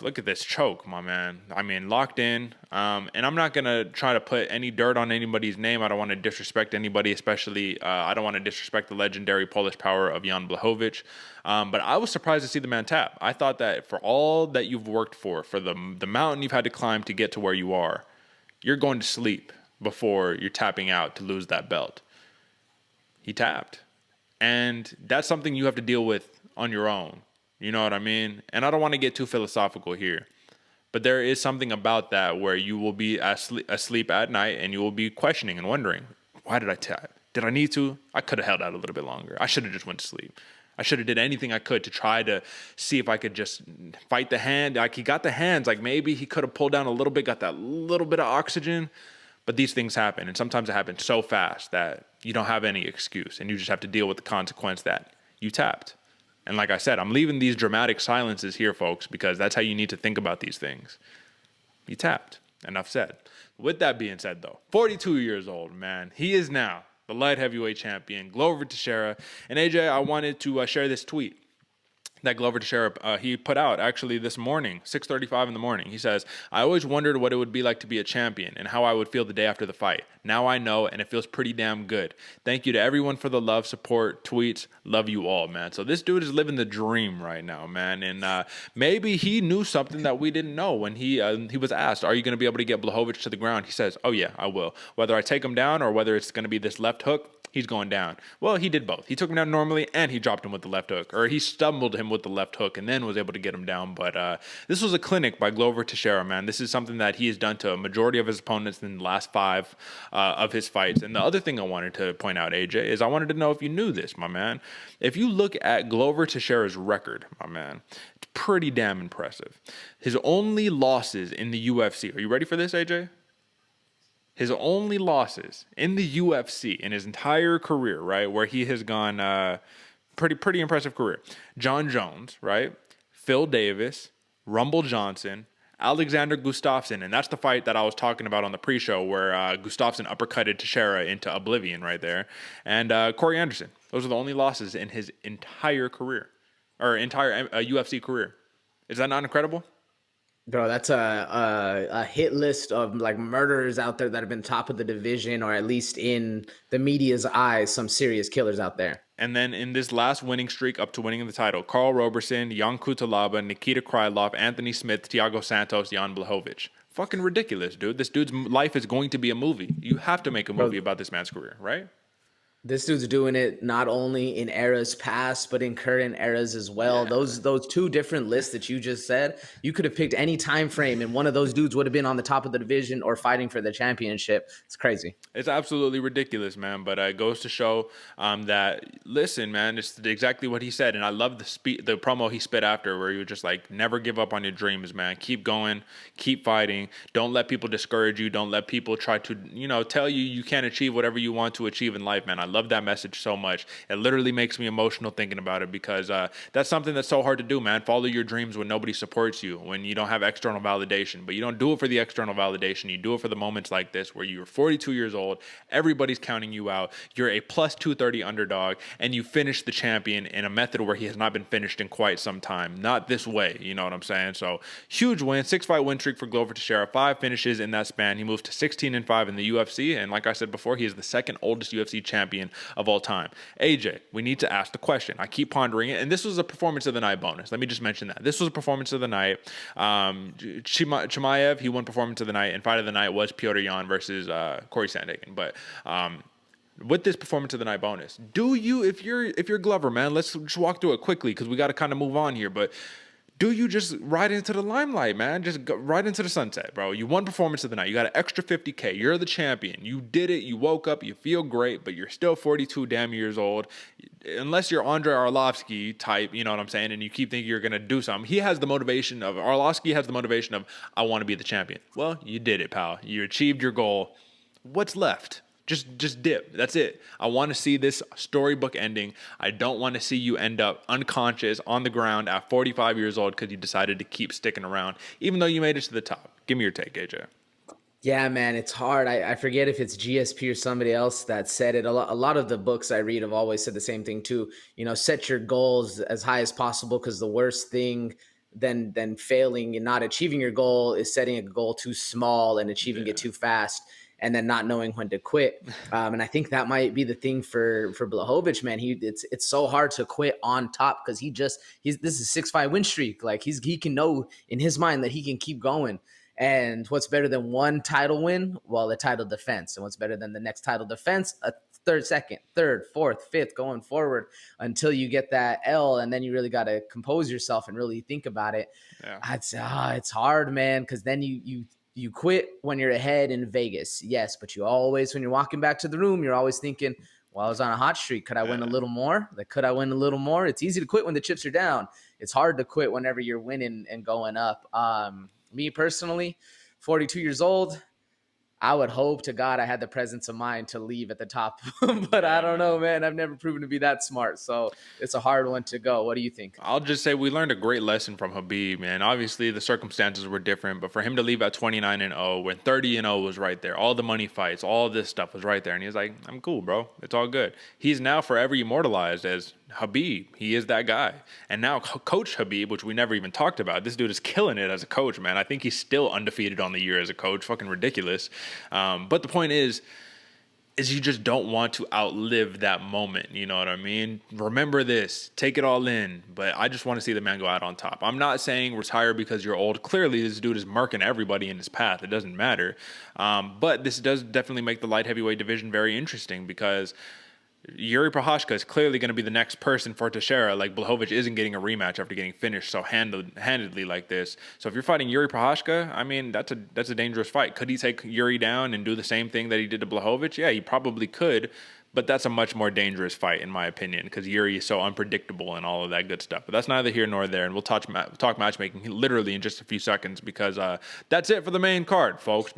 Look at this choke, my man. I mean, locked in. And I'm not going to try to put any dirt on anybody's name. I don't want to disrespect anybody, especially I don't want to disrespect the legendary Polish power of Jan Blachowicz. But I was surprised to see the man tap. I thought that for all that you've worked for the mountain you've had to climb to get to where you are, you're going to sleep before you're tapping out to lose that belt. He tapped. And that's something you have to deal with on your own. You know what I mean? And I don't want to get too philosophical here, but there is something about that where you will be asleep at night and you will be questioning and wondering, why did I tap? Did I need to? I could have held out a little bit longer. I should have just went to sleep. I should have did anything I could to try to see if I could just fight the hand. Like he got the hands, like maybe he could have pulled down a little bit, got that little bit of oxygen. But these things happen, and sometimes it happens so fast that you don't have any excuse, and you just have to deal with the consequence that you tapped. And like I said, I'm leaving these dramatic silences here, folks, because that's how you need to think about these things. You tapped. Enough said. With that being said, though, 42 years old, man. He is now the light heavyweight champion, Glover Teixeira. And AJ, I wanted to share this tweet that Glover Teixeira, he put out actually this morning, 6:35 in the morning. He says, I always wondered what it would be like to be a champion and how I would feel the day after the fight. Now I know, and it feels pretty damn good. Thank you to everyone for the love, support, tweets. Love you all, man. So this dude is living the dream right now, man. And maybe he knew something that we didn't know when he was asked, are you going to be able to get Blachowicz to the ground? He says, oh yeah, I will. Whether I take him down or whether it's going to be this left hook, he's going down. Well, he did both. He took him down normally, and he dropped him with the left hook. Or he stumbled him with the left hook and then was able to get him down. But this was a clinic by Glover Teixeira, man. This is something that he has done to a majority of his opponents in the last 5 of his fights. And the other thing I wanted to point out, AJ, is I wanted to know if you knew this, my man. If you look at Glover Teixeira's record, my man, it's pretty damn impressive. His only losses in the UFC. Are you ready for this, AJ? His only losses in the UFC in his entire career, right, where he has gone pretty impressive career. John Jones, right, Phil Davis, Rumble Johnson, Alexander Gustafsson, and that's the fight that I was talking about on the pre-show where Gustafsson uppercutted Teixeira into oblivion right there, and Corey Anderson. Those are the only losses in his entire career, or entire UFC career. Is that not incredible? Bro, that's a hit list of like murderers out there that have been top of the division, or at least in the media's eyes, some serious killers out there. And then in this last winning streak up to winning the title, Carl Roberson, Jan Kutalaba, Nikita Krylov, Anthony Smith, Thiago Santos, Jan Blachowicz. Fucking ridiculous, dude. This dude's life is going to be a movie. You have to make a movie about this man's career, right? This dude's doing it not only in eras past, but in current eras as well. Yeah. Those two different lists that you just said, you could have picked any time frame, and one of those dudes would have been on the top of the division or fighting for the championship. It's crazy. It's absolutely ridiculous, man. But it goes to show that, listen, man, it's exactly what he said. And I love the promo he spit after, where he was just like, never give up on your dreams, man. Keep going, keep fighting. Don't let people discourage you. Don't let people try to, tell you can't achieve whatever you want to achieve in life, man. I love that message so much. It literally makes me emotional thinking about it, because that's something that's so hard to do, man. Follow your dreams when nobody supports you, when you don't have external validation. But you don't do it for the external validation. You do it for the moments like this where you're 42 years old, everybody's counting you out, you're a plus 230 underdog, and you finish the champion in a method where he has not been finished in quite some time. Not this way, you know what I'm saying? So huge win, 6-fight win streak for Glover Teixeira, 5 finishes in that span. He moved to 16-5 in the UFC, and like I said before, he is the second oldest UFC champion of all time. AJ, we need to ask the question. I keep pondering it, and this was a performance of the night bonus. Let me just mention that. This was a performance of the night. Chimaev, he won performance of the night, and fight of the night was Petr Yan versus Corey Sandhagen. But with this performance of the night bonus, do you, if you're Glover, man, let's just walk through it quickly because we got to kind of move on here, but do you just ride into the limelight, man? Just go right into the sunset, bro. You won performance of the night. You got an extra $50K. You're the champion. You did it. You woke up. You feel great, but you're still 42 damn years old. Unless you're Andrei Arlovsky type, you know what I'm saying, and you keep thinking you're going to do something. Arlovsky has the motivation of, I want to be the champion. Well, you did it, pal. You achieved your goal. What's left? Just dip. That's it. I want to see this storybook ending. I don't want to see you end up unconscious on the ground at 45 years old because you decided to keep sticking around, even though you made it to the top. Give me your take, AJ. Yeah, man, it's hard. I forget if it's GSP or somebody else that said it. A lot of the books I read have always said the same thing too. Set your goals as high as possible, because the worst thing than failing and not achieving your goal is setting a goal too small and achieving it too fast, and then not knowing when to quit. And I think that might be the thing for Blachowicz, man. It's so hard to quit on top because this is a 6-5 win streak. Like he can know in his mind that he can keep going. And what's better than one title win? Well, a title defense. And what's better than the next title defense? A second, third, fourth, fifth, going forward until you get that L. And then you really got to compose yourself and really think about it. Yeah. It's hard, man, because then you quit when you're ahead in Vegas. Yes, but you always, when you're walking back to the room, you're always thinking, well, I was on a hot streak. Could I win a little more? Could I win a little more? It's easy to quit when the chips are down. It's hard to quit whenever you're winning and going up. Me personally, 42 years old, I would hope to God I had the presence of mind to leave at the top. But I don't know, man. I've never proven to be that smart. So it's a hard one to go. What do you think? I'll just say we learned a great lesson from Khabib, man. Obviously, the circumstances were different, but for him to leave at 29-0 when 30-0 was right there, all the money fights, all this stuff was right there. And he was like, I'm cool, bro. It's all good. He's now forever immortalized as Khabib. He is that guy. And now Coach Khabib, which we never even talked about, this dude is killing it as a coach, man. I think he's still undefeated on the year as a coach. Fucking ridiculous. But the point is you just don't want to outlive that moment. You know what I mean? Remember this. Take it all in. But I just want to see the man go out on top. I'm not saying retire because you're old. Clearly, this dude is marking everybody in his path. It doesn't matter. But this does definitely make the light heavyweight division very interesting because Yuri Prochazka is clearly going to be the next person for Teixeira. Like, Blachowicz isn't getting a rematch after getting finished so handedly like this. So if you're fighting Yuri Prochazka, I mean, that's a dangerous fight. Could he take Yuri down and do the same thing that he did to Blachowicz? Yeah, he probably could. But that's a much more dangerous fight, in my opinion, because Yuri is so unpredictable and all of that good stuff. But that's neither here nor there. And we'll talk matchmaking literally in just a few seconds because that's it for the main card, folks.